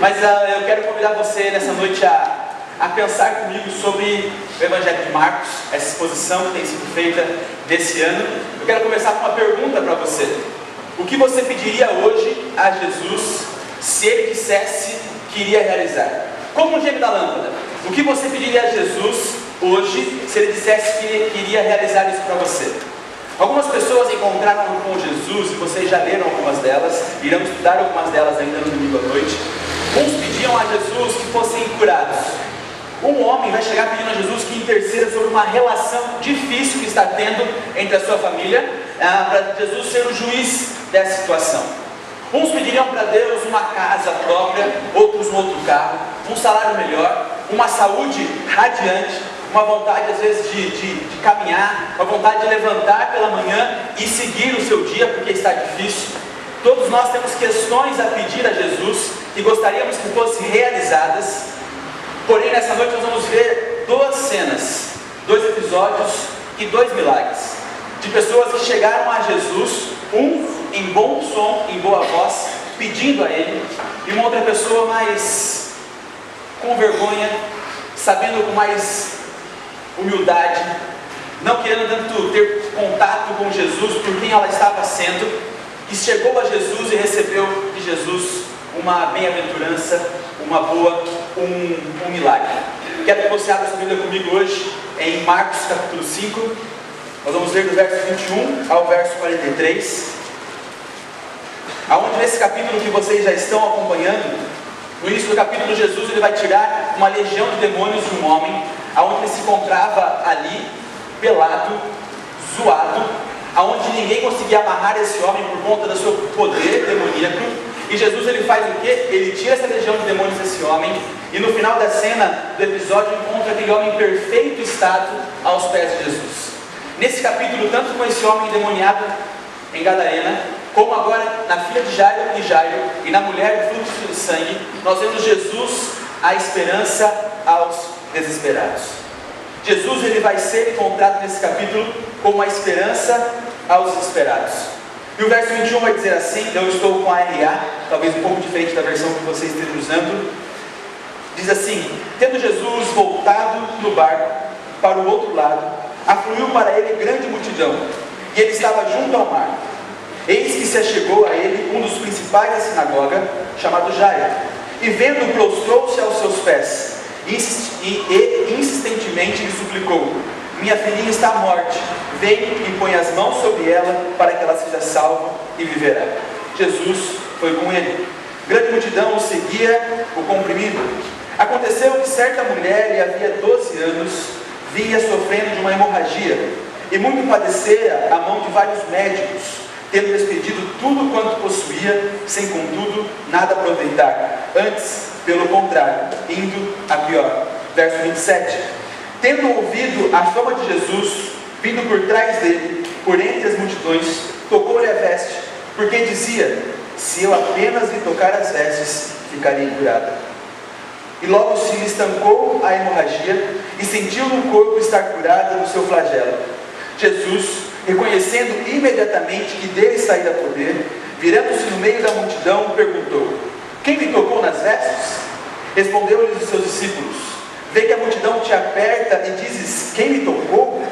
Mas eu quero convidar você nessa noite a pensar comigo sobre o Evangelho de Marcos, essa exposição que tem sido feita desse ano. Eu quero começar com uma pergunta para você. O que você pediria hoje a Jesus se Ele dissesse que iria realizar? Como um gênio da lâmpada, o que você pediria a Jesus hoje se Ele dissesse que iria realizar isso para você? Algumas pessoas encontraram com Jesus, e vocês já leram algumas delas, irão estudar algumas delas ainda no domingo à noite. Uns pediam a Jesus que fossem curados. Um homem vai chegar pedindo a Jesus que interceda sobre uma relação difícil que está tendo entre a sua família, para Jesus ser o juiz dessa situação. Uns pediriam para Deus uma casa própria, outros um outro carro, um salário melhor, uma saúde radiante, uma vontade às vezes de caminhar, uma vontade de levantar pela manhã e seguir o seu dia porque está difícil. Todos nós temos questões a pedir a Jesus que gostaríamos que fossem realizadas. Porém, nessa noite nós vamos ver duas cenas, dois episódios e dois milagres de pessoas que chegaram a Jesus, um em bom som, em boa voz, pedindo a Ele, e uma outra pessoa mais com vergonha, sabendo com mais humildade, não querendo tanto ter contato com Jesus por quem ela estava sendo, que chegou a Jesus e recebeu de Jesus uma bem-aventurança, uma boa, um milagre. Quero que você abra sua Bíblia comigo hoje em Marcos capítulo 5. Nós vamos ler do verso 21 ao verso 43. Aonde nesse capítulo que vocês já estão acompanhando, no início do capítulo, Jesus ele vai tirar uma legião de demônios de um homem, aonde ele se encontrava ali, pelado, zoado, aonde ninguém conseguia amarrar esse homem por conta do seu poder demoníaco. E Jesus ele faz o quê? Ele tira essa legião de demônios desse homem, e no final da cena do episódio encontra aquele homem em perfeito estado aos pés de Jesus. Nesse capítulo, tanto com esse homem endemoniado em Gadarena, como agora na filha de Jairo e na mulher do fluxo de sangue, nós vemos Jesus a esperança aos desesperados. Jesus ele vai ser encontrado nesse capítulo como a esperança aos desesperados. E o verso 21 vai dizer assim, eu estou com a RA, talvez um pouco diferente da versão que vocês estejam usando. Diz assim: tendo Jesus voltado no barco para o outro lado, afluiu para ele grande multidão, e ele estava junto ao mar. Eis que se achegou a ele um dos principais da sinagoga, chamado Jairo, e vendo, prostrou-se aos seus pés, e insistentemente lhe suplicou: minha filhinha está à morte, vem e põe as mãos sobre ela, para que ela seja salva e viverá. Jesus foi com ele. Grande multidão o seguia, o comprimindo. Aconteceu que certa mulher, lhe havia 12 anos, vinha sofrendo de uma hemorragia, e muito padecera à mão de vários médicos, tendo despedido tudo quanto possuía, sem contudo nada aproveitar, antes, pelo contrário, indo a pior. Verso 27. Tendo ouvido a fama de Jesus, vindo por trás dele, por entre as multidões, tocou-lhe a veste, porque dizia: se eu apenas lhe tocar as vestes, ficarei curada. E logo se lhe estancou a hemorragia, e sentiu no corpo estar curada do seu flagelo. Jesus, reconhecendo imediatamente que dele saíra poder, virando-se no meio da multidão, perguntou: quem me tocou nas vestes? Respondeu-lhes os seus discípulos: vê que a multidão te aperta e dizes: quem me tocou?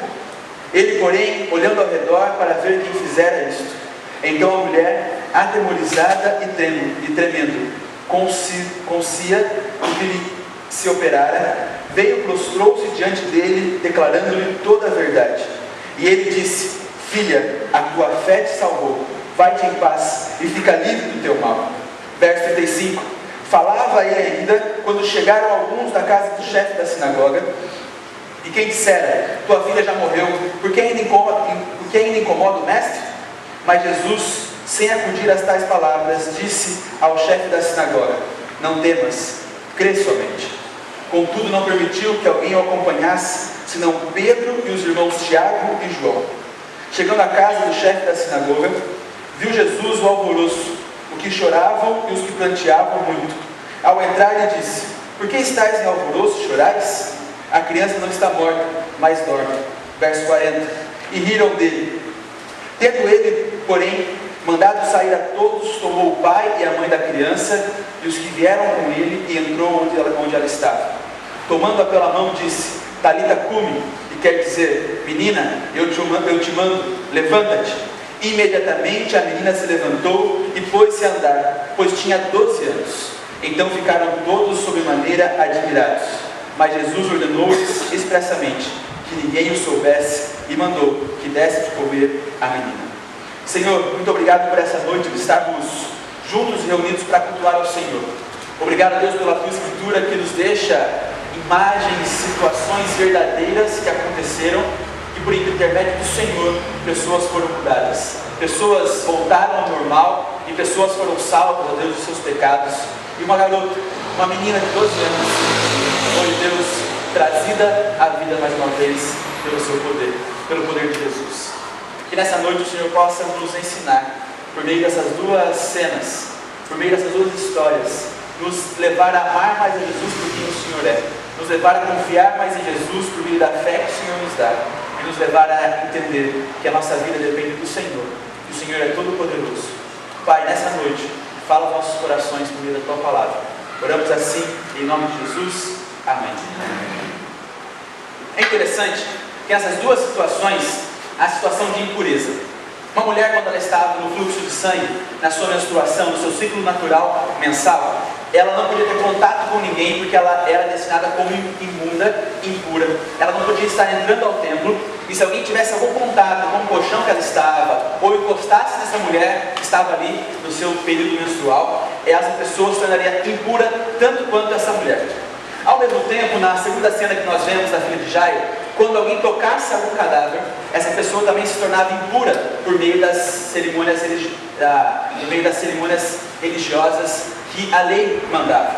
Ele, porém, olhando ao redor para ver quem fizera isto. Então a mulher, atemorizada e tremendo, concia o que lhe se operara, veio, prostrou-se diante dele, declarando-lhe toda a verdade. E ele disse: filha, a tua fé te salvou, vai-te em paz e fica livre do teu mal. Verso 35. Falava ele ainda, quando chegaram alguns da casa do chefe da sinagoga, e quem dissera: tua filha já morreu, por que ainda incomoda o mestre? Mas Jesus, sem acudir às tais palavras, disse ao chefe da sinagoga: não temas, crê somente. Contudo não permitiu que alguém o acompanhasse, senão Pedro e os irmãos Tiago e João. Chegando à casa do chefe da sinagoga, viu Jesus o alvoroço, o que choravam e os que pranteavam muito. Ao entrar lhe disse: por que estáis em alvoroço e chorais? A criança não está morta, mas dorme. Verso 40. E riram dele. Tendo ele, porém, Mandado sair a todos, tomou o pai e a mãe da criança e os que vieram com ele e entrou onde ela estava. Tomando-a pela mão, disse: Talita cumi, que quer dizer: menina, eu te mando, levanta-te. Imediatamente a menina se levantou e pôs-se a andar, pois tinha 12 anos. Então ficaram todos sobremaneira admirados. Mas Jesus ordenou-lhes expressamente que ninguém o soubesse e mandou que desse de comer à menina. Senhor, muito obrigado por essa noite de estarmos juntos reunidos para cultuar ao Senhor. Obrigado, Deus, pela tua escritura que nos deixa imagens, situações verdadeiras que aconteceram e por intermédio do Senhor, pessoas foram curadas, pessoas voltaram ao normal e pessoas foram salvas, ó Deus, dos seus pecados. E uma garota, uma menina de 12 anos, foi, Deus, trazida à vida mais uma vez pelo seu poder, pelo poder de Jesus. Que nessa noite o Senhor possa nos ensinar, por meio dessas duas cenas, por meio dessas duas histórias, nos levar a amar mais a Jesus por quem o Senhor é, nos levar a confiar mais em Jesus por meio da fé que o Senhor nos dá, e nos levar a entender que a nossa vida depende do Senhor, que o Senhor é todo poderoso. Pai, nessa noite, fala aos nossos corações por meio da Tua Palavra. Oramos assim, em nome de Jesus. Amém. É interessante que nessas duas situações, a situação de impureza. Uma mulher, quando ela estava no fluxo de sangue, na sua menstruação, no seu ciclo natural mensal, ela não podia ter contato com ninguém porque ela era destinada como imunda, impura. Ela não podia estar entrando ao templo, e se alguém tivesse algum contato com o colchão que ela estava, ou encostasse nessa mulher que estava ali no seu período menstrual, essa pessoa se tornaria impura tanto quanto essa mulher. Ao mesmo tempo, na segunda cena que nós vemos da filha de Jairo, quando alguém tocasse algum cadáver, essa pessoa também se tornava impura por meio das cerimônias religiosas que a lei mandava.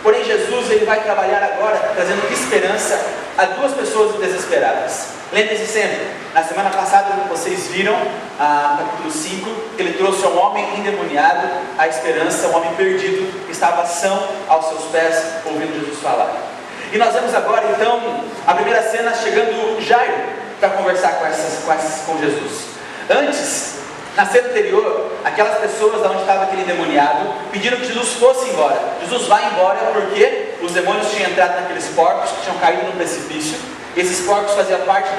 Porém, Jesus ele vai trabalhar agora trazendo esperança a duas pessoas desesperadas. Lembre-se sempre, na semana passada vocês viram, no capítulo 5, que ele trouxe um homem endemoniado a esperança, um homem perdido que estava são aos seus pés ouvindo Jesus falar. E nós vemos agora então a primeira cena chegando Jairo para conversar com Jesus. Antes, na cena anterior, aquelas pessoas de onde estava aquele endemoniado pediram que Jesus fosse embora. Jesus vai embora porque os demônios tinham entrado naqueles porcos que tinham caído no precipício. Esses porcos faziam parte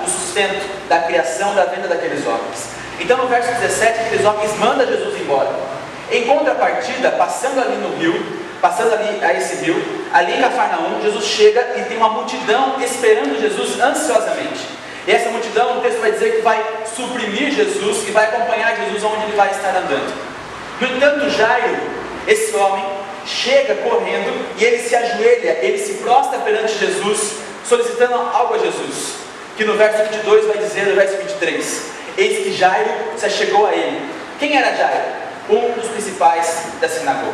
do sustento, da criação, da venda daqueles homens. Então no verso 17, aqueles homens mandam Jesus embora. Em contrapartida, passando ali no rio, passando ali a esse rio, ali em Cafarnaum, Jesus chega e tem uma multidão esperando Jesus ansiosamente. E essa multidão, o texto vai dizer que vai suprimir Jesus e vai acompanhar Jesus onde ele vai estar andando. No entanto, Jairo, esse homem, chega correndo e ele se ajoelha, ele se prostra perante Jesus, solicitando algo a Jesus, que no verso 22 vai dizer, no verso 23, eis que Jairo se achegou a ele. Quem era Jairo? Um dos principais da sinagoga.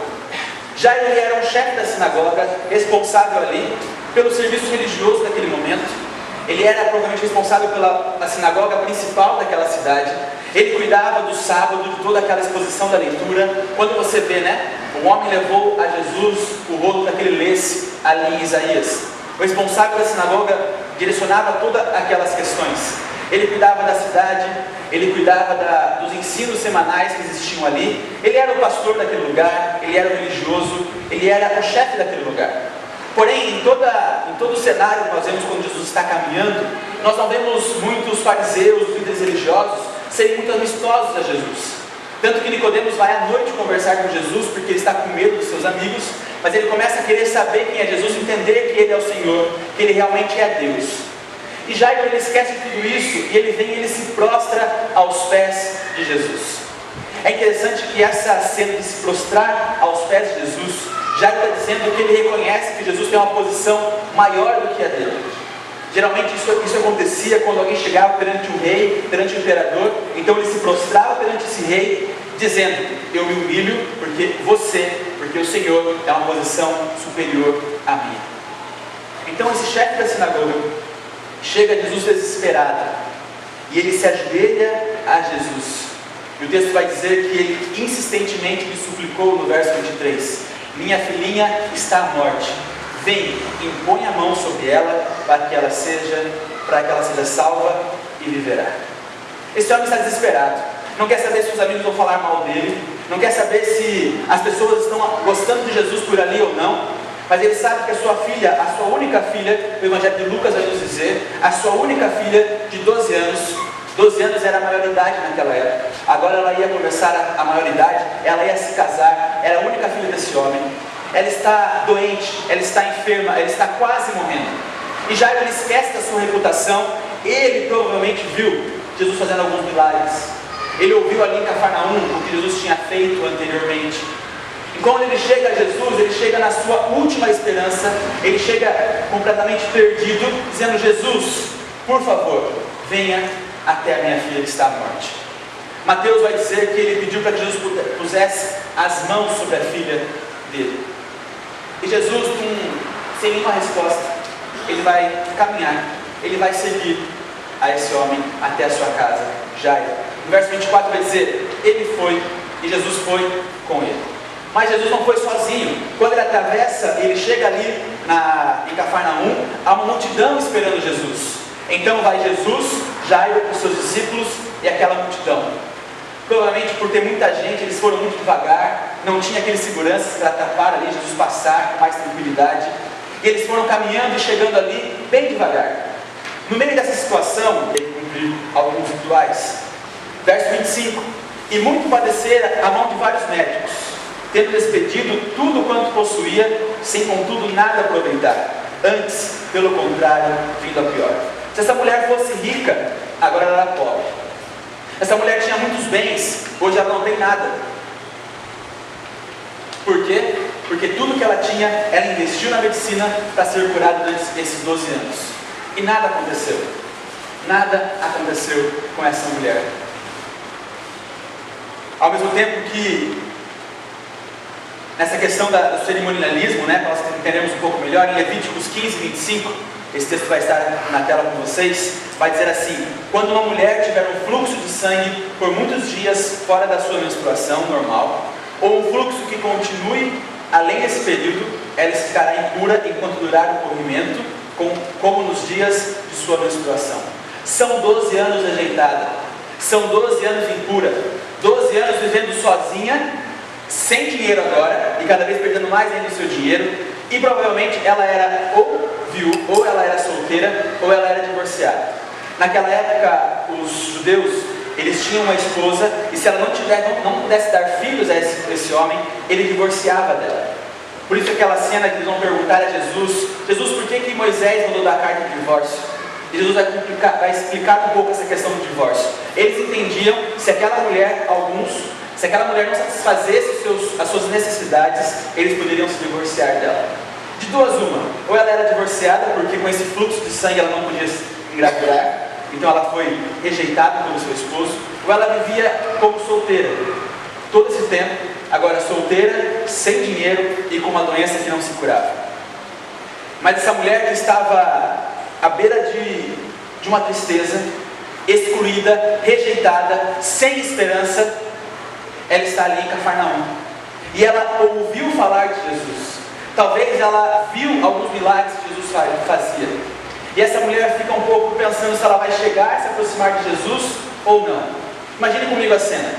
Jairo ele era um chefe da sinagoga, responsável ali pelo serviço religioso daquele momento. Ele era provavelmente responsável pela sinagoga principal daquela cidade. Ele cuidava do sábado, de toda aquela exposição da leitura. Quando você vê, o homem levou a Jesus o rolo daquele lece ali em Isaías. O responsável da sinagoga direcionava todas aquelas questões. Ele cuidava da cidade, ele cuidava dos ensinos semanais que existiam ali. Ele era o pastor daquele lugar, ele era o religioso, ele era o chefe daquele lugar. Porém, em todo o cenário que nós vemos quando Jesus está caminhando, nós não vemos muitos fariseus, líderes religiosos, serem muito amistosos a Jesus. Tanto que Nicodemos vai à noite conversar com Jesus, porque ele está com medo dos seus amigos, mas ele começa a querer saber quem é Jesus, entender que ele é o Senhor, que ele realmente é Deus. E Jairo ele esquece de tudo isso, e ele vem e ele se prostra aos pés de Jesus. É interessante que essa cena de se prostrar aos pés de Jesus, Jairo está dizendo que ele reconhece que Jesus tem uma posição maior do que a dele. Geralmente isso acontecia quando alguém chegava perante o rei, perante o imperador, então ele se prostrava perante esse rei, dizendo, eu me humilho porque o Senhor é uma posição superior a mim. Então esse chefe da sinagoga chega a Jesus desesperado, e ele se ajoelha a Jesus. E o texto vai dizer que ele insistentemente lhe suplicou no verso 23, minha filhinha está à morte, vem, impõe a mão sobre ela para que ela seja salva e viverá. Esse homem está desesperado. não quer saber se os amigos vão falar mal dele, não quer saber se as pessoas estão gostando de Jesus por ali ou não, mas ele sabe que a sua filha, a sua única filha, o Evangelho de Lucas vai nos dizer, a sua única filha de 12 anos era a maioridade naquela época, agora ela ia começar a maioridade, ela ia se casar, era a única filha desse homem, ela está doente, ela está enferma, ela está quase morrendo, e Jairo ele esquece da sua reputação, ele provavelmente viu Jesus fazendo alguns milagres, ele ouviu ali em Cafarnaum o que Jesus tinha feito anteriormente, e quando ele chega a Jesus, ele chega na sua última esperança, ele chega completamente perdido, dizendo: Jesus, por favor, venha até a minha filha que está à morte. Mateus vai dizer que ele pediu para que Jesus pusesse as mãos sobre a filha dele, e Jesus, sem nenhuma resposta, ele vai caminhar, ele vai seguir a esse homem até a sua casa, Jairo. No verso 24 vai dizer: ele foi e Jesus foi com ele. Mas Jesus não foi sozinho. Quando ele atravessa, ele chega ali em Cafarnaum, há uma multidão esperando Jesus. Então vai Jesus, Jairo com seus discípulos e aquela multidão. Provavelmente por ter muita gente, eles foram muito devagar, não tinha aqueles seguranças para tapar ali, Jesus passar com mais tranquilidade. E eles foram caminhando e chegando ali bem devagar. No meio dessa situação, ele cumpriu alguns rituais. Verso 25: e muito padecera a mão de vários médicos, tendo despedido tudo quanto possuía, sem contudo nada aproveitar, antes, pelo contrário, vindo a pior. Se essa mulher fosse rica, agora ela era pobre. Essa mulher tinha muitos bens, hoje ela não tem nada. Por quê? Porque tudo que ela tinha, ela investiu na medicina para ser curada durante esses 12 anos. E nada aconteceu. Nada aconteceu com essa mulher. Ao mesmo tempo que nessa questão do cerimonialismo, para nós entendermos um pouco melhor, em Levíticos 15, 25, esse texto vai estar na tela com vocês, vai dizer assim: quando uma mulher tiver um fluxo de sangue por muitos dias fora da sua menstruação normal, ou um fluxo que continue além desse período, ela ficará impura enquanto durar o corrimento, como nos dias de sua menstruação. São 12 anos rejeitada, são 12 anos impura, 12 anos vivendo sozinha, sem dinheiro agora, e cada vez perdendo mais ainda o seu dinheiro, e provavelmente ela era ou viúva, ou ela era solteira, ou ela era divorciada. Naquela época, os judeus, eles tinham uma esposa, e se ela não pudesse dar filhos a esse homem, ele divorciava dela. Por isso aquela cena que eles vão perguntar a Jesus: Jesus, por que Moisés mandou dar carta de divórcio? E Jesus vai explicar um pouco essa questão do divórcio. Eles entendiam se aquela mulher, se aquela mulher não satisfazesse as suas necessidades, eles poderiam se divorciar dela. De duas uma: ou ela era divorciada porque com esse fluxo de sangue ela não podia engravidar, então ela foi rejeitada pelo seu esposo, ou ela vivia como solteira, todo esse tempo, agora solteira, sem dinheiro e com uma doença que não se curava. Mas essa mulher que estava à beira de uma tristeza, excluída, rejeitada, sem esperança, ela está ali em Cafarnaum, e ela ouviu falar de Jesus. Talvez ela viu alguns milagres que Jesus fazia, e essa mulher fica um pouco pensando se ela vai chegar a se aproximar de Jesus ou não. Imagine comigo a cena: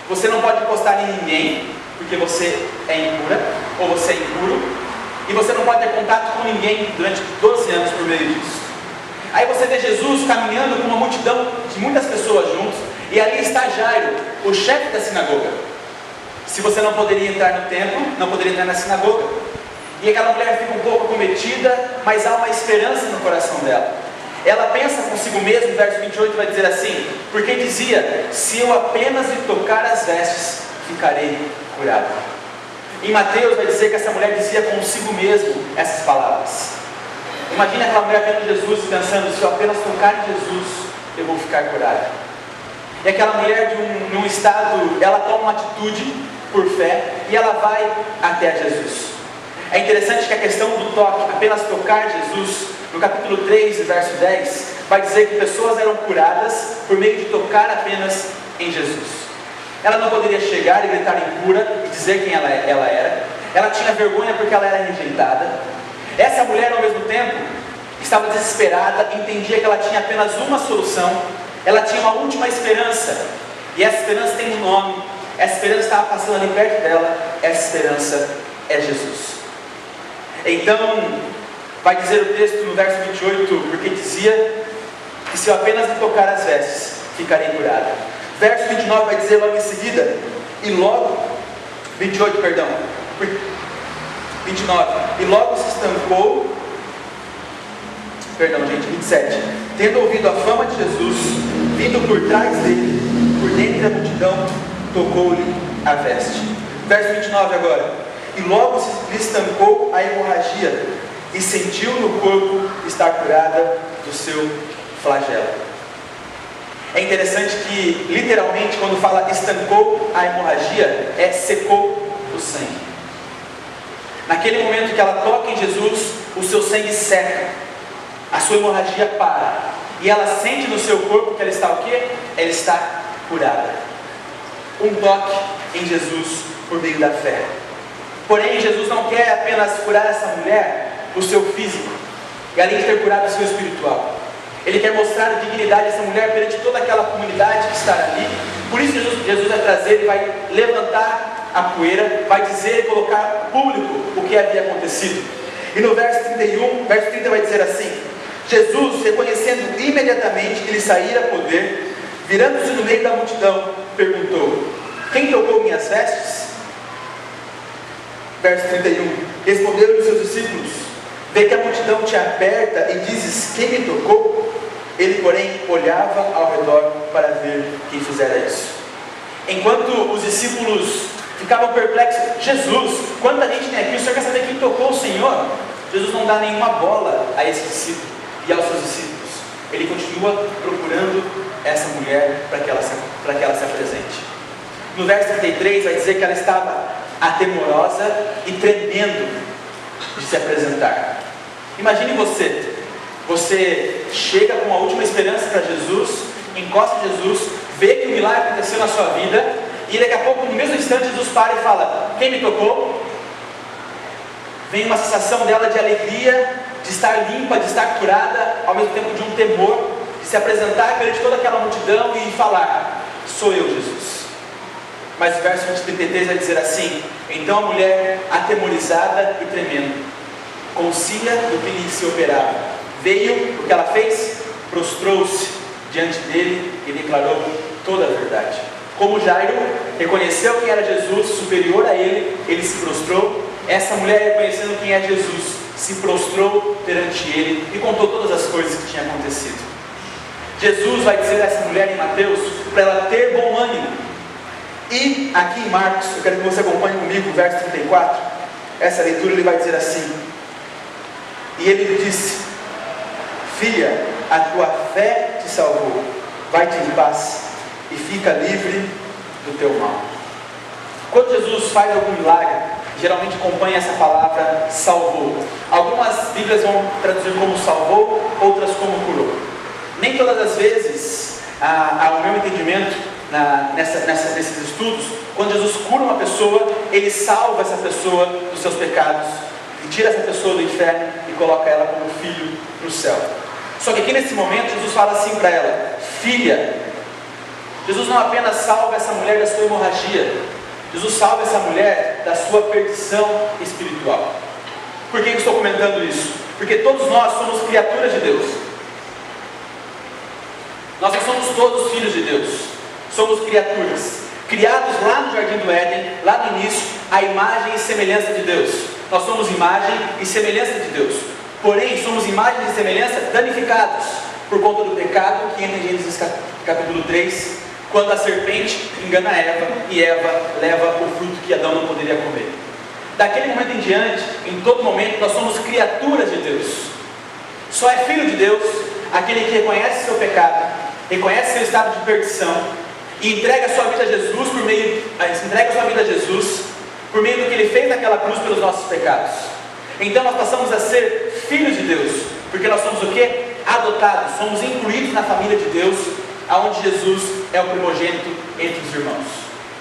você não pode encostar em ninguém porque você é impura, ou você é impuro, e você não pode ter contato com ninguém durante 12 anos por meio disso. Aí você vê Jesus caminhando com uma multidão de muitas pessoas juntos, e ali está Jairo, o chefe da sinagoga. Se você não poderia entrar no templo, não poderia entrar na sinagoga. E aquela mulher fica um pouco cometida, mas há uma esperança no coração dela. Ela pensa consigo mesma, no verso 28 vai dizer assim: porque dizia, se eu apenas lhe tocar as vestes, ficarei curada. Em Mateus vai dizer que essa mulher dizia consigo mesmo essas palavras. Imagina aquela mulher vendo Jesus e pensando: se eu apenas tocar em Jesus, eu vou ficar curada. E aquela mulher de um estado, ela toma uma atitude por fé e ela vai até Jesus. É interessante que a questão do toque, apenas tocar Jesus, no capítulo 3, verso 10, vai dizer que pessoas eram curadas por meio de tocar apenas em Jesus. Ela não poderia chegar e gritar impura e dizer quem ela era. Ela tinha vergonha porque ela era rejeitada. Essa mulher, ao mesmo tempo, estava desesperada, entendia que ela tinha apenas uma solução, ela tinha uma última esperança, E essa esperança tem um nome, essa esperança estava passando ali perto dela, essa esperança é Jesus. Então, vai dizer o texto no verso 28, porque dizia que se eu apenas me tocar as vestes, ficarei curada. Verso 29 vai dizer logo em seguida, e logo, 28, perdão, 29, e logo se estancou, perdão gente, 27, tendo ouvido a fama de Jesus, vindo por trás dele, por dentro da multidão, tocou-lhe a veste. Verso 29 agora, e logo se lhe estancou a hemorragia, e sentiu no corpo estar curada do seu flagelo. É interessante que, literalmente, quando fala estancou a hemorragia, secou o sangue. Naquele momento que ela toca em Jesus, o seu sangue seca, a sua hemorragia para, e ela sente no seu corpo que ela está o quê? Ela está curada. Um toque em Jesus por meio da fé. Porém, Jesus não quer apenas curar essa mulher, o seu físico, e além de ter curado o seu espiritual, Ele quer mostrar a dignidade dessa mulher perante toda aquela comunidade que está ali. Por isso Jesus vai trazer, Ele vai levantar a poeira, vai dizer e colocar público o que havia acontecido. E no verso 31, verso 30 vai dizer assim: Jesus, reconhecendo imediatamente que lhe saíra poder, virando-se no meio da multidão, perguntou: quem tocou minhas vestes? Verso 31, respondeu-lhe os seus discípulos: vê que a multidão te aperta e dizes, quem me tocou? Ele, porém, olhava ao redor para ver quem fizera isso. Enquanto os discípulos ficavam perplexos: Jesus, quanta gente tem aqui, o Senhor quer saber quem tocou o Senhor? Jesus não dá nenhuma bola a esse discípulo e aos seus discípulos. Ele continua procurando essa mulher para que ela se apresente. No verso 33 vai dizer que ela estava atemorosa e tremendo de se apresentar. Imagine você chega com a última esperança para Jesus, encosta em Jesus, vê que o milagre aconteceu na sua vida, e daqui a pouco, no mesmo instante, Jesus para e fala: quem me tocou? Vem uma sensação dela de alegria, de estar limpa, de estar curada, ao mesmo tempo de um temor, de se apresentar perante toda aquela multidão e falar: sou eu, Jesus. Mas o verso 33 vai dizer assim: então a mulher, atemorizada e tremendo, consciência do que lhe se operava, veio, o que ela fez? Prostrou-se diante dele e declarou toda a verdade. Como Jairo reconheceu quem era Jesus, superior a ele, ele se prostrou. Essa mulher, reconhecendo quem é Jesus, se prostrou perante ele e contou todas as coisas que tinham acontecido. Jesus vai dizer a essa mulher em Mateus para ela ter bom ânimo. E aqui em Marcos, eu quero que você acompanhe comigo o verso 34. Essa leitura ele vai dizer assim: e ele lhe disse: filha, a tua fé te salvou, vai-te em paz e fica livre do teu mal. Quando Jesus faz algum milagre, geralmente acompanha essa palavra salvou. Algumas Bíblias vão traduzir como salvou, outras como curou. Nem todas as vezes, ao meu entendimento, nesses estudos, quando Jesus cura uma pessoa, Ele salva essa pessoa dos seus pecados e tira essa pessoa do inferno e coloca ela como filho no céu. Só que aqui nesse momento Jesus fala assim para ela: filha. Jesus não apenas salva essa mulher da sua hemorragia, Jesus salva essa mulher da sua perdição espiritual. Por que eu estou comentando isso? Porque todos nós somos criaturas de Deus. Nós não somos todos filhos de Deus. Somos criaturas, criados lá no Jardim do Éden, lá no início, à imagem e semelhança de Deus. Nós somos imagem e semelhança de Deus. Porém, somos imagem e semelhança danificados por conta do pecado que entra em Gênesis capítulo 3, quando a serpente engana Eva e Eva leva o fruto que Adão não poderia comer. Daquele momento em diante, em todo momento, nós somos criaturas de Deus. Só é filho de Deus aquele que reconhece seu pecado, reconhece seu estado de perdição e entrega a sua vida a Jesus por meio do que Ele fez naquela cruz pelos nossos pecados. Então nós passamos a ser filhos de Deus, porque nós somos o quê? Adotados, somos incluídos na família de Deus, aonde Jesus é o primogênito entre os irmãos.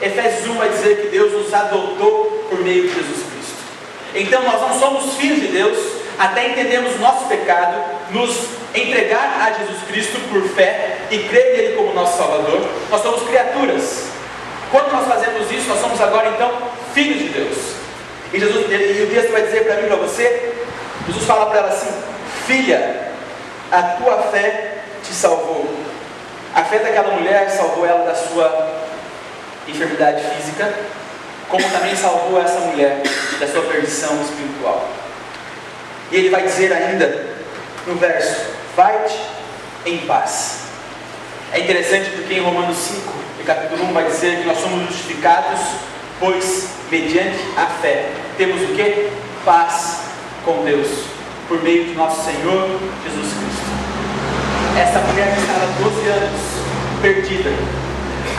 Efésios 1 vai dizer que Deus nos adotou por meio de Jesus Cristo. Então nós não somos filhos de Deus até entendermos o nosso pecado, nos entregar a Jesus Cristo por fé e crer nele como nosso Salvador, nós somos criaturas. Quando nós fazemos isso, nós somos agora então filhos de Deus. E o texto vai dizer para mim e para você, Jesus fala para ela assim: filha, a tua fé te salvou. A fé daquela mulher salvou ela da sua enfermidade física, como também salvou essa mulher da sua perdição espiritual. E ele vai dizer ainda no verso: vai-te em paz. É interessante porque em Romanos 5, no capítulo 1, vai dizer que nós somos justificados, pois mediante a fé temos o que? Paz com Deus, por meio de nosso Senhor Jesus Cristo. Essa mulher que estava há 12 anos perdida,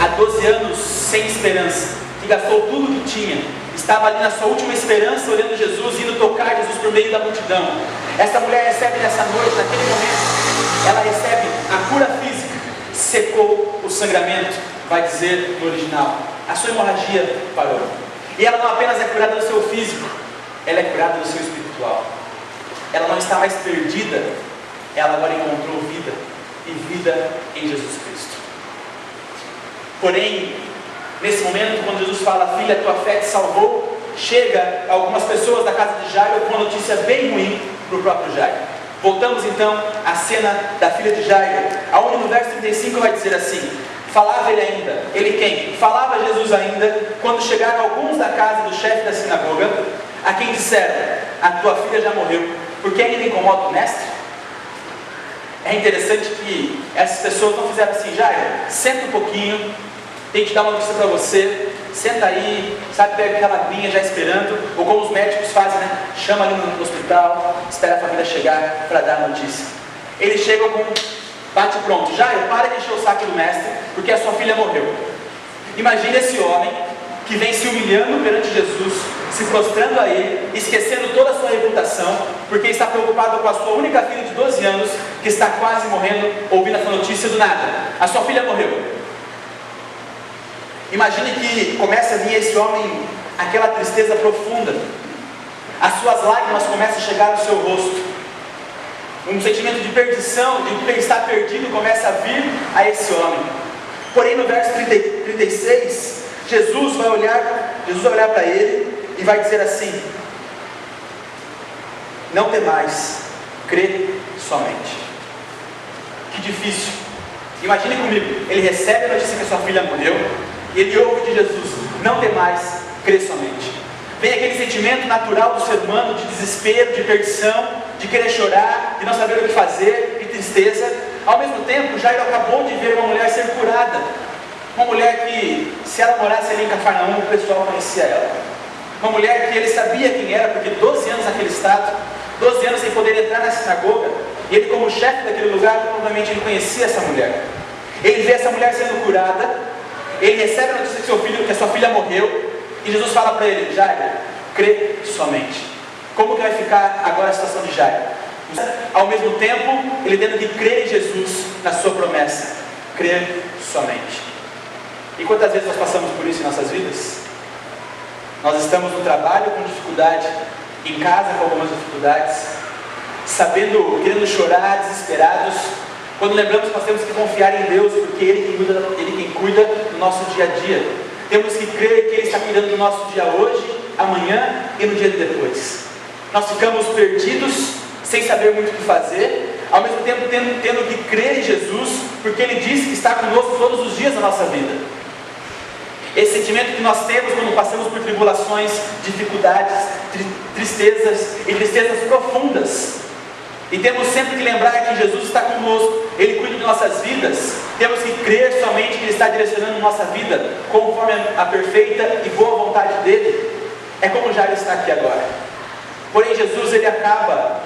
há 12 anos sem esperança, que gastou tudo que tinha, estava ali na sua última esperança, olhando Jesus, indo tocar Jesus por meio da multidão. Essa mulher recebe nessa noite, naquele momento, ela recebe a cura física, secou o sangramento, vai dizer no original, a sua hemorragia parou. E ela não apenas é curada do seu físico, ela é curada do seu espiritual. Ela não está mais perdida, ela agora encontrou vida, e vida em Jesus Cristo. Porém, nesse momento, quando Jesus fala: filha, tua fé te salvou, chega algumas pessoas da casa de Jairo com uma notícia bem ruim para o próprio Jairo. Voltamos então à cena da filha de Jairo, aonde no verso 35 vai dizer assim: falava ele ainda, ele quem? Falava Jesus ainda, quando chegaram alguns da casa do chefe da sinagoga, a quem disseram: a tua filha já morreu, por que ainda incomoda o mestre? É interessante que essas pessoas não fizeram assim: Jairo, senta um pouquinho, tem que dar uma notícia para você, senta aí, sabe, pega aquela aguinha já esperando, ou como os médicos fazem, né? Chama ali no hospital, espera a família chegar para dar a notícia. Eles chegam com bate pronto: Jairo, para de encher o saco do mestre, porque a sua filha morreu. Imagina esse homem que vem se humilhando perante Jesus, se prostrando a ele, esquecendo toda a sua reputação, porque está preocupado com a sua única filha de 12 anos, que está quase morrendo, ouvindo essa notícia do nada: a sua filha morreu. Imagine que começa a vir esse homem aquela tristeza profunda, as suas lágrimas começam a chegar no seu rosto, um sentimento de perdição, de que ele está perdido, começa a vir a esse homem. Porém, no verso 36, Jesus vai olhar para ele e vai dizer assim: não temais, crê somente. Que difícil. Imagine comigo, ele recebe a notícia que a sua filha morreu, e ele ouve de Jesus: não temais, crê somente. Vem aquele sentimento natural do ser humano de desespero, de perdição, de querer chorar, de não saber o que fazer, de tristeza. Ao mesmo tempo, Jairo acabou de ver uma mulher ser curada, uma mulher que, se ela morasse ali em Cafarnaum, o pessoal conhecia ela, uma mulher que ele sabia quem era, porque 12 anos naquele estado, 12 anos sem poder entrar na sinagoga, e ele, como chefe daquele lugar, provavelmente ele conhecia essa mulher. Ele vê essa mulher sendo curada, ele recebe a notícia que a sua filha morreu, e Jesus fala para ele: Jairo, crê somente. Como que vai ficar agora a situação de Jairo? Ao mesmo tempo, ele tendo que crer em Jesus, na sua promessa: crer somente. E quantas vezes nós passamos por isso em nossas vidas? Nós estamos no trabalho com dificuldade, em casa com algumas dificuldades, querendo chorar, desesperados, quando lembramos que nós temos que confiar em Deus, porque Ele quem cuida do nosso dia a dia. Temos que crer que Ele está cuidando do nosso dia hoje, amanhã e no dia de depois. Nós ficamos perdidos, sem saber muito o que fazer, ao mesmo tempo tendo que crer em Jesus, porque Ele diz que está conosco todos os dias da nossa vida. Esse sentimento que nós temos quando passamos por tribulações, dificuldades, tristezas e tristezas profundas. E temos sempre que lembrar que Jesus está conosco, Ele cuida de nossas vidas. Temos que crer somente que Ele está direcionando nossa vida conforme a perfeita e boa vontade dEle. É como Jairo está aqui agora. Porém, Jesus, Ele acaba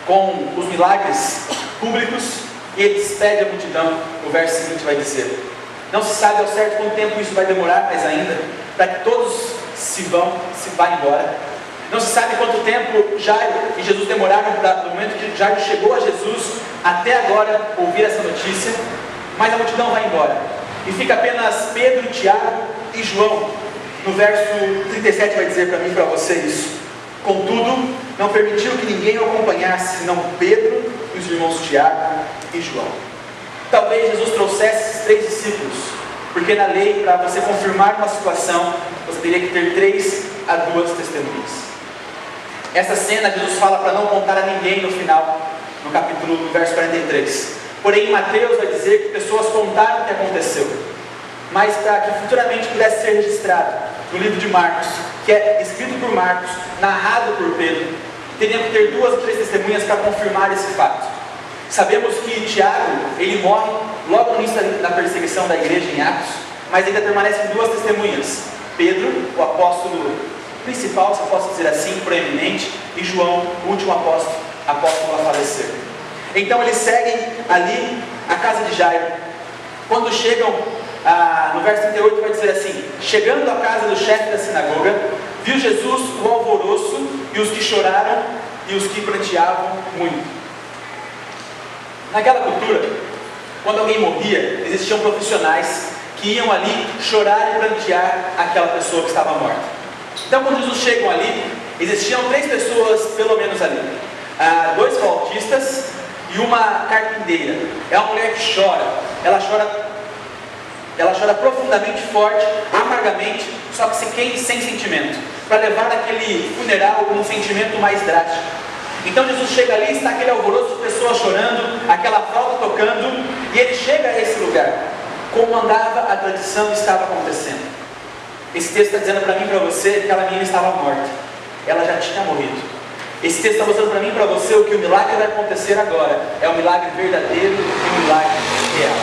com os milagres públicos e Ele despede a multidão. O verso seguinte vai dizer: não se sabe ao certo quanto tempo isso vai demorar, mas ainda, para que todos se vão embora. Não se sabe quanto tempo Jairo e Jesus demoraram do momento que Jairo chegou a Jesus até agora ouvir essa notícia, mas a multidão vai embora. E fica apenas Pedro, Tiago e João. No verso 37 vai dizer para mim e para você isso: contudo, não permitiu que ninguém o acompanhasse, senão Pedro e os irmãos Tiago e João. Talvez Jesus trouxesse esses 3 discípulos, porque na lei, para você confirmar uma situação, você teria que ter 3 a 2 testemunhas. Essa cena Jesus fala para não contar a ninguém no final, no verso 43. Porém, Mateus vai dizer que pessoas contaram o que aconteceu, mas para que futuramente pudesse ser registrado no livro de Marcos, que é escrito por Marcos, narrado por Pedro, teriam que ter 2 ou 3 testemunhas para confirmar esse fato. Sabemos que Tiago, ele morre logo no início da perseguição da igreja em Atos, mas ainda permanecem 2 testemunhas: Pedro, o apóstolo principal, se eu posso dizer assim, proeminente, e João, o último apóstolo a falecer. Então eles seguem ali a casa de Jairo. Quando chegam, no verso 38 vai dizer assim: chegando à casa do chefe da sinagoga, viu Jesus o alvoroço e os que choraram e os que pranteavam muito. Naquela cultura, quando alguém morria, existiam profissionais que iam ali chorar e prantear aquela pessoa que estava morta. Então, quando Jesus chegam ali, existiam 3 pessoas pelo menos ali: 2 flautistas e uma carpinteira. É uma mulher que chora, ela chora profundamente, forte, amargamente, só que sem sentimento, para levar aquele funeral com um sentimento mais drástico. Então Jesus chega ali, está aquele alvoroço de pessoas chorando, aquela flauta tocando, e ele chega a esse lugar, como andava a tradição e estava acontecendo. Esse texto está dizendo para mim e para você que aquela menina estava morta, ela já tinha morrido. Esse texto está mostrando para mim e para você o que o milagre vai acontecer agora, é um milagre verdadeiro e um milagre real.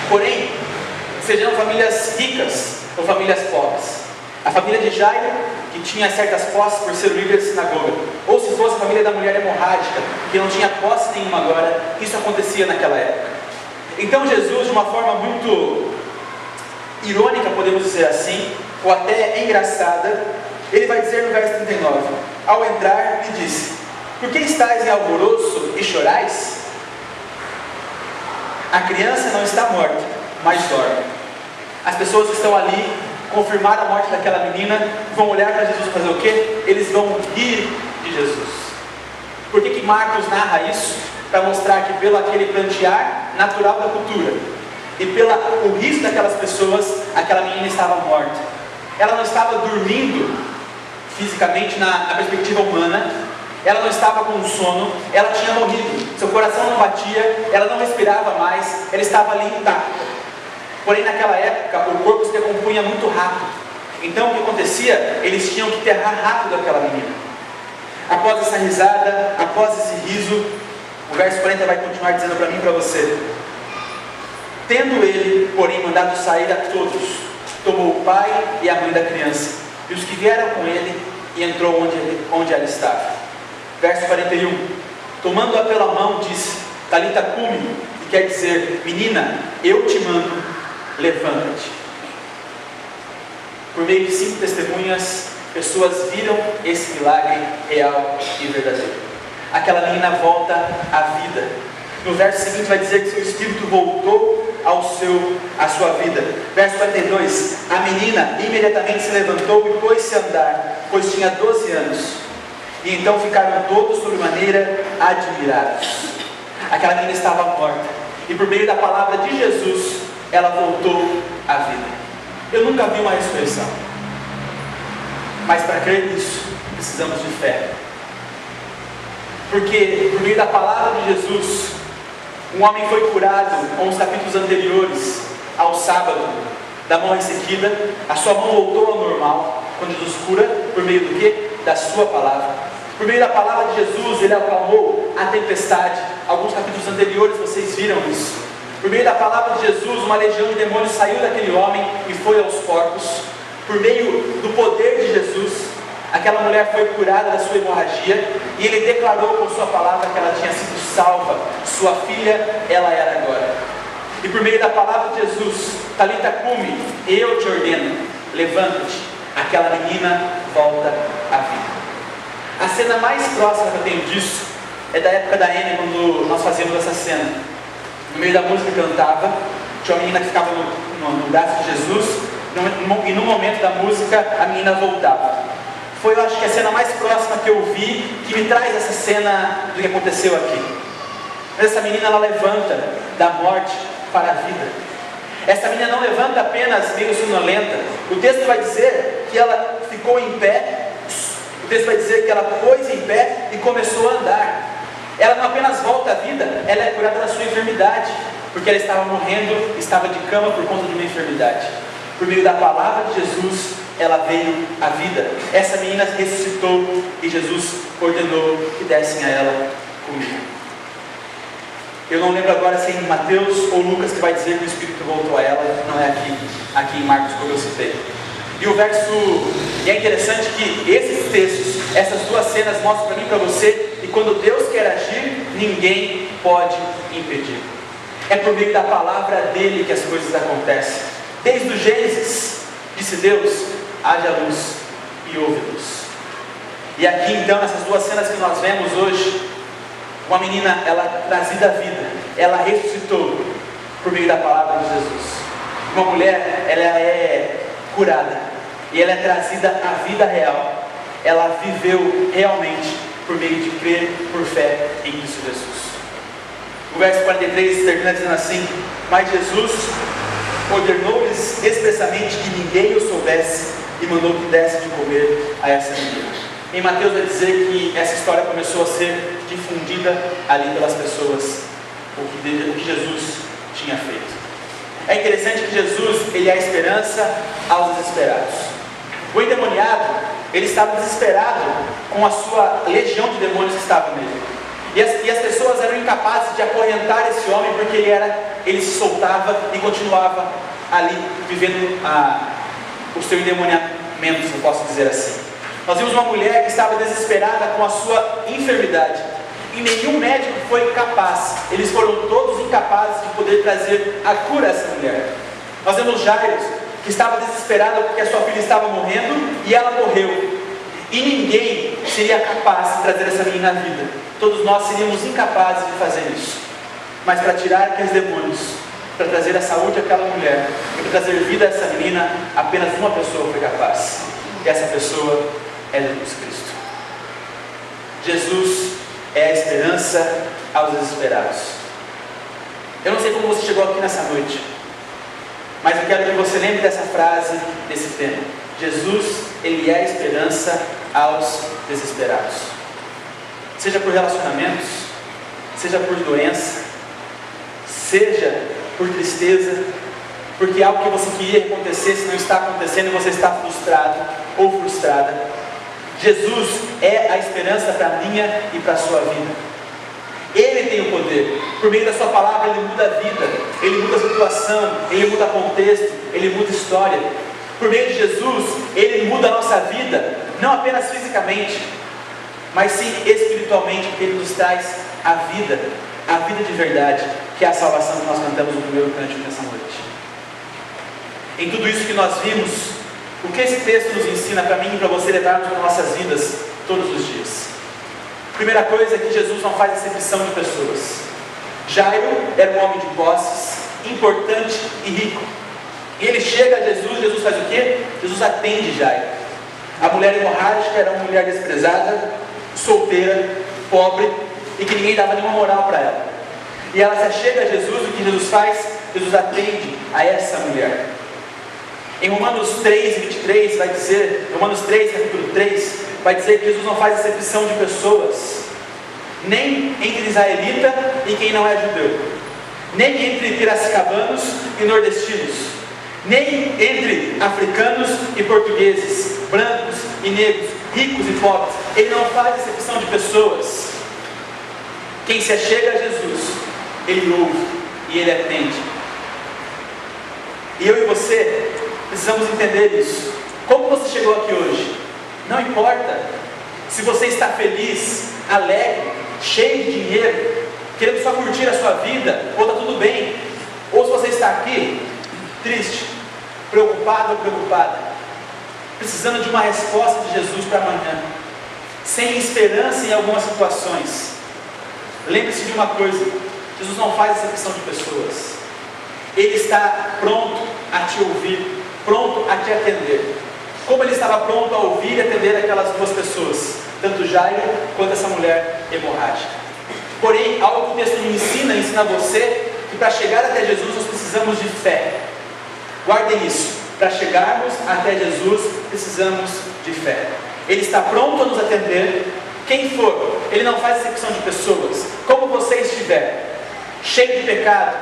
Porém, sejam famílias ricas ou famílias pobres, a família de Jairo, que tinha certas posses por ser o líder da sinagoga, ou se fosse a família da mulher hemorrágica, que não tinha posse nenhuma agora, isso acontecia naquela época. Então Jesus, de uma forma muito irônica, podemos dizer assim, ou até engraçada, ele vai dizer no verso 39, ao entrar, lhe disse: por que estáis em alvoroço e chorais? A criança não está morta, mas dorme. As pessoas que estão ali confirmar a morte daquela menina, vão olhar para Jesus e fazer o quê? Eles vão rir de Jesus. Por que Marcos narra isso? Para mostrar que pelo aquele prantear natural da cultura e pelo riso daquelas pessoas, aquela menina estava morta. Ela não estava dormindo fisicamente na perspectiva humana, ela não estava com sono, ela tinha morrido, seu coração não batia, ela não respirava mais, ela estava ali intacta. Porém, naquela época, o corpo se decompunha muito rápido. Então, o que acontecia? Eles tinham que enterrar rápido aquela menina. Após essa risada, após esse riso, o verso 40 vai continuar dizendo para mim e para você: tendo ele, porém, mandado sair a todos, tomou o pai e a mãe da criança, e os que vieram com ele, e entrou onde ela estava. Verso 41, tomando-a pela mão, disse: Talita cumi, que quer dizer: menina, eu te mando, levanta-te. Por meio de 5 testemunhas, pessoas viram esse milagre real e verdadeiro. Aquela menina volta à vida. No verso seguinte vai dizer que seu espírito voltou à sua vida. Verso 42, a menina imediatamente se levantou e pôs-se a andar, pois tinha 12 anos. E então ficaram todos sobremaneira admirados. Aquela menina estava morta, e por meio da palavra de Jesus, ela voltou à vida. Eu nunca vi uma ressurreição, mas para crer nisso, precisamos de fé. Porque por meio da palavra de Jesus, um homem foi curado, com os capítulos anteriores ao sábado, da mão ressequida, a sua mão voltou ao normal, quando Jesus cura, por meio do quê? Da sua palavra. Por meio da palavra de Jesus, ele acalmou a tempestade. Alguns capítulos anteriores vocês viram isso. Por meio da palavra de Jesus, uma legião de demônios saiu daquele homem e foi aos porcos. Por meio do poder de Jesus, aquela mulher foi curada da sua hemorragia, e ele declarou com sua palavra que ela tinha sido salva. Sua filha, ela era agora. E por meio da palavra de Jesus, Talita cumi, eu te ordeno, levanta-te. Aquela menina volta à vida. A cena mais próxima que eu tenho disso é da época da Anne, quando nós fazíamos essa cena. No meio da música que cantava, tinha uma menina que ficava no braço de Jesus, e no momento da música a menina voltava. Foi, eu acho que a cena mais próxima que eu vi, que me traz essa cena do que aconteceu aqui. Mas essa menina, ela levanta da morte para a vida. Essa menina não levanta apenas meio sonolenta. O texto vai dizer que ela ficou em pé. O texto vai dizer que ela pôs em pé e começou a andar. Ela não apenas volta à vida, ela é curada da sua enfermidade, porque ela estava morrendo, estava de cama por conta de uma enfermidade. Por meio da palavra de Jesus, ela veio à vida. Essa menina ressuscitou e Jesus ordenou que dessem a ela comida. Eu não lembro agora se é em Mateus ou Lucas que vai dizer que o Espírito voltou a ela. Não é aqui em Marcos, como eu citei. E o verso, e é interessante que esses textos, essas duas cenas mostram para mim e para você que quando Deus quer agir, ninguém pode impedir. É por meio da palavra dele que as coisas acontecem. Desde o Gênesis, disse Deus, haja luz e houve luz. E aqui então, nessas duas cenas que nós vemos hoje, uma menina, ela trazida à vida, ela ressuscitou por meio da palavra de Jesus. Uma mulher, ela é curada e ela é trazida à vida real. Ela viveu realmente por meio de crer por fé em Cristo Jesus. O verso 43 termina dizendo assim: mas Jesus ordenou-lhes expressamente que ninguém o soubesse e mandou que desse de comer a essa menina. Em Mateus vai dizer que essa história começou a ser difundida ali pelas pessoas, o que Jesus tinha feito. É interessante que Jesus, ele é a esperança aos desesperados. O endemoniado, ele estava desesperado com a sua legião de demônios que estava nele. E as pessoas eram incapazes de acorrentar esse homem, porque ele se soltava e continuava ali vivendo o seu endemoniamento, se eu posso dizer assim. Nós vimos uma mulher que estava desesperada com a sua enfermidade, e nenhum médico foi capaz, eles foram todos incapazes de poder trazer a cura a essa mulher. Nós vemos Jairo, que estava desesperado porque a sua filha estava morrendo e ela morreu, e ninguém seria capaz de trazer essa menina à vida. Todos nós seríamos incapazes de fazer isso. Mas para tirar aqueles demônios, para trazer a saúde àquela mulher e para trazer vida a essa menina, apenas uma pessoa foi capaz, e essa pessoa é Jesus Cristo. Jesus é a esperança aos desesperados. Eu não sei como você chegou aqui nessa noite, mas eu quero que você lembre dessa frase, desse tema. Jesus, ele é a esperança aos desesperados. Seja por relacionamentos, seja por doença, seja por tristeza, porque algo que você queria que acontecesse não está acontecendo e você está frustrado ou frustrada. Jesus é a esperança para a minha e para a sua vida. Ele tem o poder. Por meio da sua palavra, ele muda a vida, ele muda a situação, ele muda contexto, ele muda história. Por meio de Jesus, ele muda a nossa vida, não apenas fisicamente, mas sim espiritualmente, porque ele nos traz a vida de verdade, que é a salvação que nós cantamos no primeiro cântico dessa noite. Em tudo isso que nós vimos, o que esse texto nos ensina para mim e para você levarmos para nossas vidas todos os dias? Primeira coisa é que Jesus não faz acepção de pessoas. Jairo era um homem de posses, importante e rico. E ele chega a Jesus, Jesus faz o quê? Jesus atende Jairo. A mulher hemorrágica era uma mulher desprezada, solteira, pobre, e que ninguém dava nenhuma moral para ela. E ela se achega a Jesus, o que Jesus faz? Jesus atende a essa mulher. Em Romanos 3, 23, vai dizer, Romanos 3, capítulo 3, vai dizer que Jesus não faz acepção de pessoas, nem entre israelita e quem não é judeu, nem entre piracicabanos e nordestinos, nem entre africanos e portugueses, brancos e negros, ricos e pobres. Ele não faz acepção de pessoas. Quem se achega a Jesus, ele ouve e ele atende. E eu e você precisamos entender isso. Como você chegou aqui hoje? Não importa se você está feliz, alegre, cheio de dinheiro, querendo só curtir a sua vida, ou está tudo bem, ou se você está aqui triste, preocupado ou preocupada, precisando de uma resposta de Jesus para amanhã, sem esperança em algumas situações. Lembre-se de uma coisa: Jesus não faz acepção de pessoas. Ele está pronto a te ouvir, pronto a te atender, como ele estava pronto a ouvir e atender aquelas duas pessoas, tanto Jairo quanto essa mulher hemorrágica. Porém, algo que o texto me ensina a você, que para chegar até Jesus nós precisamos de fé. Guardem isso, para chegarmos até Jesus precisamos de fé. Ele está pronto a nos atender, quem for. Ele não faz acepção de pessoas. Como você estiver, cheio de pecado,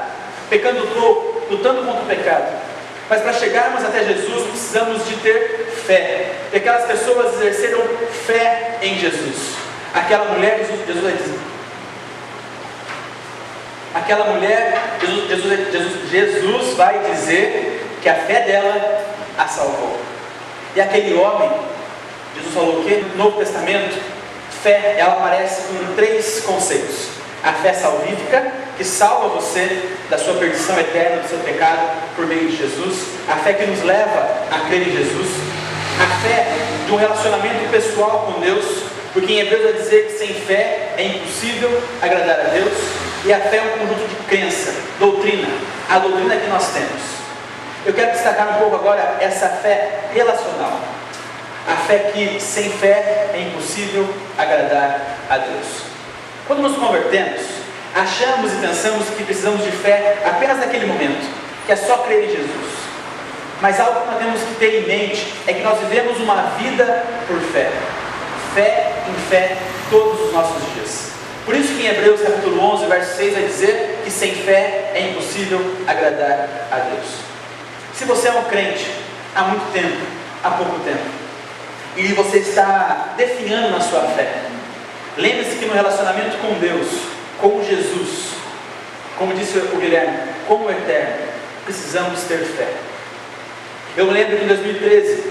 pecando pouco, lutando contra o pecado, mas para chegarmos até Jesus precisamos de ter fé. E aquelas pessoas exerceram fé em Jesus. Aquela mulher, Jesus vai dizer que a fé dela a salvou. E aquele homem, Jesus falou o quê? No Novo Testamento, fé, ela aparece com 3 conceitos. A fé salvífica, que salva você da sua perdição eterna, do seu pecado, por meio de Jesus. A fé que nos leva a crer em Jesus. A fé de um relacionamento pessoal com Deus, porque em Hebreus vai dizer que sem fé é impossível agradar a Deus. E a fé é um conjunto de crença, doutrina, a doutrina que nós temos. Eu quero destacar um pouco agora essa fé relacional. A fé que sem fé é impossível agradar a Deus. Quando nos convertemos, achamos e pensamos que precisamos de fé apenas naquele momento, que é só crer em Jesus. Mas algo que nós temos que ter em mente é que nós vivemos uma vida por fé. Fé em fé todos os nossos dias. Por isso que em Hebreus capítulo 11, verso 6 vai dizer que sem fé é impossível agradar a Deus. Se você é um crente há muito tempo, há pouco tempo, e você está definhando na sua fé, lembre-se que no relacionamento com Deus, com Jesus, como disse o Guilherme, como o eterno, precisamos ter fé. Eu lembro que em 2013,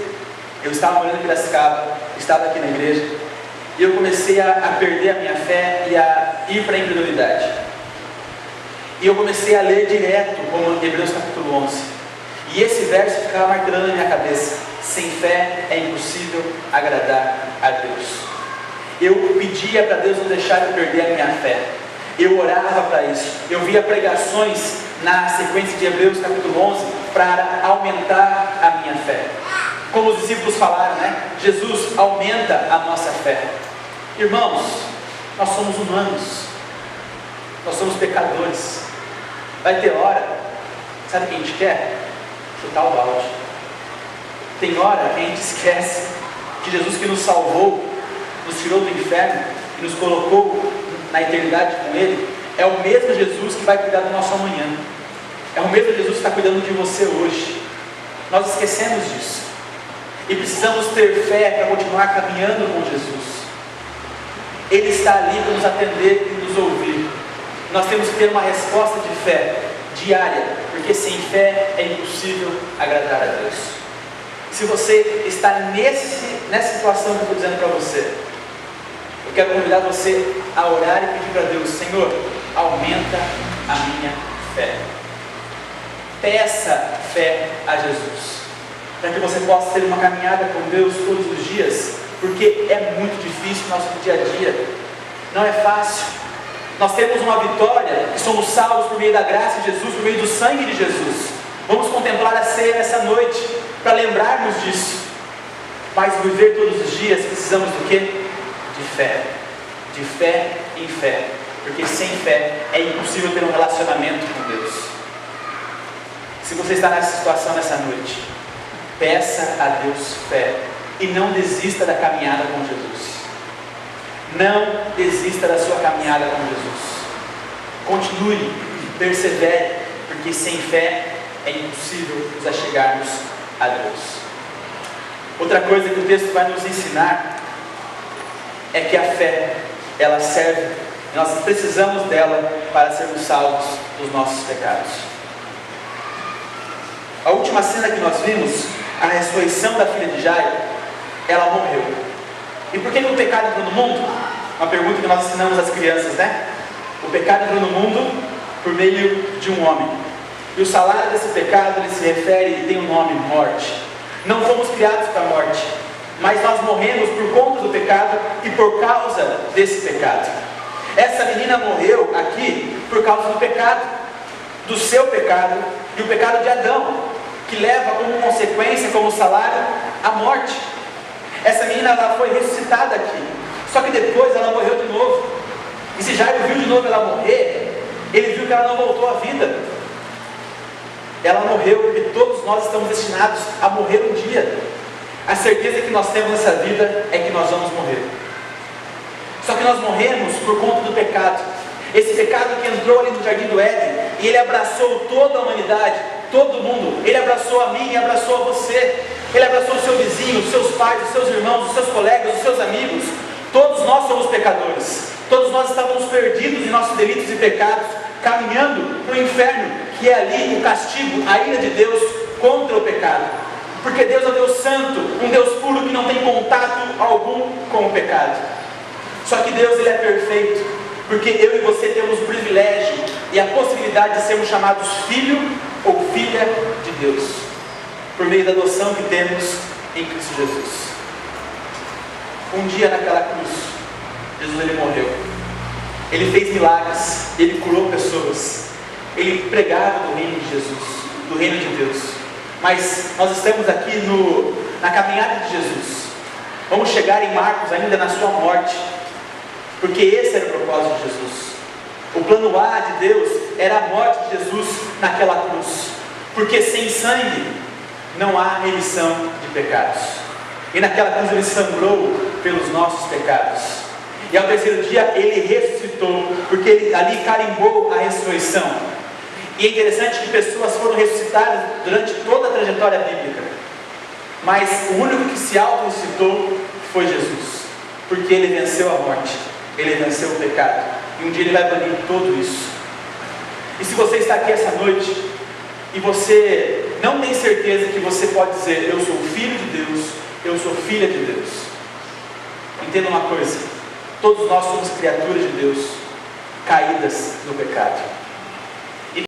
eu estava morando em Piracicaba, estava aqui na igreja, e eu comecei a perder a minha fé e a ir para a incredulidade. E eu comecei a ler direto, como Hebreus capítulo 11. E esse verso ficava martelando na minha cabeça: sem fé é impossível agradar a Deus. Eu pedia para Deus não deixar eu perder a minha fé. Eu orava para isso. Eu via pregações na sequência de Hebreus capítulo 11 para aumentar a minha fé. Como os discípulos falaram, né? Jesus, aumenta a nossa fé. Irmãos, nós somos humanos. Nós somos pecadores. Vai ter hora, sabe o que a gente quer? Chutar o balde. Tem hora que a gente esquece que Jesus que nos salvou, nos tirou do inferno e nos colocou na eternidade com Ele, é o mesmo Jesus que vai cuidar do nosso amanhã. É o mesmo Jesus que está cuidando de você hoje. Nós esquecemos disso. E precisamos ter fé para continuar caminhando com Jesus. Ele está ali para nos atender e nos ouvir. Nós temos que ter uma resposta de fé diária, porque sem fé é impossível agradar a Deus. Se você está nessa situação que eu estou dizendo para você, eu quero convidar você a orar e pedir para Deus: Senhor, aumenta a minha fé. Peça fé a Jesus, para que você possa ter uma caminhada com Deus todos os dias, porque é muito difícil no nosso dia a dia, não é fácil. Nós temos uma vitória, que somos salvos por meio da graça de Jesus, por meio do sangue de Jesus. Vamos contemplar a ceia nessa noite, para lembrarmos disso. Mas viver todos os dias precisamos do quê? De fé. De fé em fé. Porque sem fé é impossível ter um relacionamento com Deus. Se você está nessa situação nessa noite, peça a Deus fé. E não desista da caminhada com Jesus. Não desista da sua caminhada com Jesus. Continue, persevere, porque sem fé é impossível nos achegarmos a Deus. Outra coisa que o texto vai nos ensinar é que a fé, ela serve, nós precisamos dela para sermos salvos dos nossos pecados. A última cena que nós vimos, a ressurreição da filha de Jairo, ela morreu. E por que o pecado entrou no mundo? Uma pergunta que nós ensinamos às crianças, né? O pecado entrou no mundo por meio de um homem. E o salário desse pecado, ele se refere e tem um nome: morte. Não fomos criados para a morte, mas nós morremos por conta do pecado e por causa desse pecado. Essa menina morreu aqui por causa do pecado, do seu pecado e o pecado de Adão, que leva como consequência, como salário, a morte. Essa menina, ela foi ressuscitada aqui, só que depois ela morreu de novo. E se Jairo viu de novo ela morrer, ele viu que ela não voltou à vida. Ela morreu porque todos nós estamos destinados a morrer um dia. A certeza que nós temos nessa vida é que nós vamos morrer. Só que nós morremos por conta do pecado. Esse pecado que entrou ali no Jardim do Éden, e ele abraçou toda a humanidade, todo mundo. Ele abraçou a mim e abraçou a você. Ele abraçou o seu vizinho, os seus pais, os seus irmãos, os seus colegas, os seus amigos. Todos nós somos pecadores. Todos nós estávamos perdidos em nossos delitos e pecados, caminhando para o inferno, que é ali o castigo, a ira de Deus contra o pecado. Porque Deus é um Deus santo, um Deus puro que não tem contato algum com o pecado. Só que Deus, ele é perfeito, porque eu e você temos o privilégio e a possibilidade de sermos chamados filho ou filha de Deus, por meio da adoção que temos em Cristo Jesus. Um dia naquela cruz, Jesus, ele morreu. Ele fez milagres, ele curou pessoas, ele pregava do reino de Jesus, do reino de Deus. Mas nós estamos aqui na caminhada de Jesus. Vamos chegar em Marcos ainda na sua morte, porque esse era o propósito de Jesus. O plano A de Deus era a morte de Jesus naquela cruz, porque sem sangue não há remissão de pecados. E naquela cruz ele sangrou pelos nossos pecados. E ao terceiro dia ele ressuscitou, porque ele ali carimbou a ressurreição. E é interessante que pessoas foram ressuscitadas durante toda a trajetória bíblica, mas o único que se auto-ressuscitou foi Jesus, porque ele venceu a morte, ele venceu o pecado, e um dia ele vai banir tudo isso. E se você está aqui essa noite e você não tem certeza que você pode dizer: eu sou filho de Deus, eu sou filha de Deus, entenda uma coisa: todos nós somos criaturas de Deus, caídas no pecado.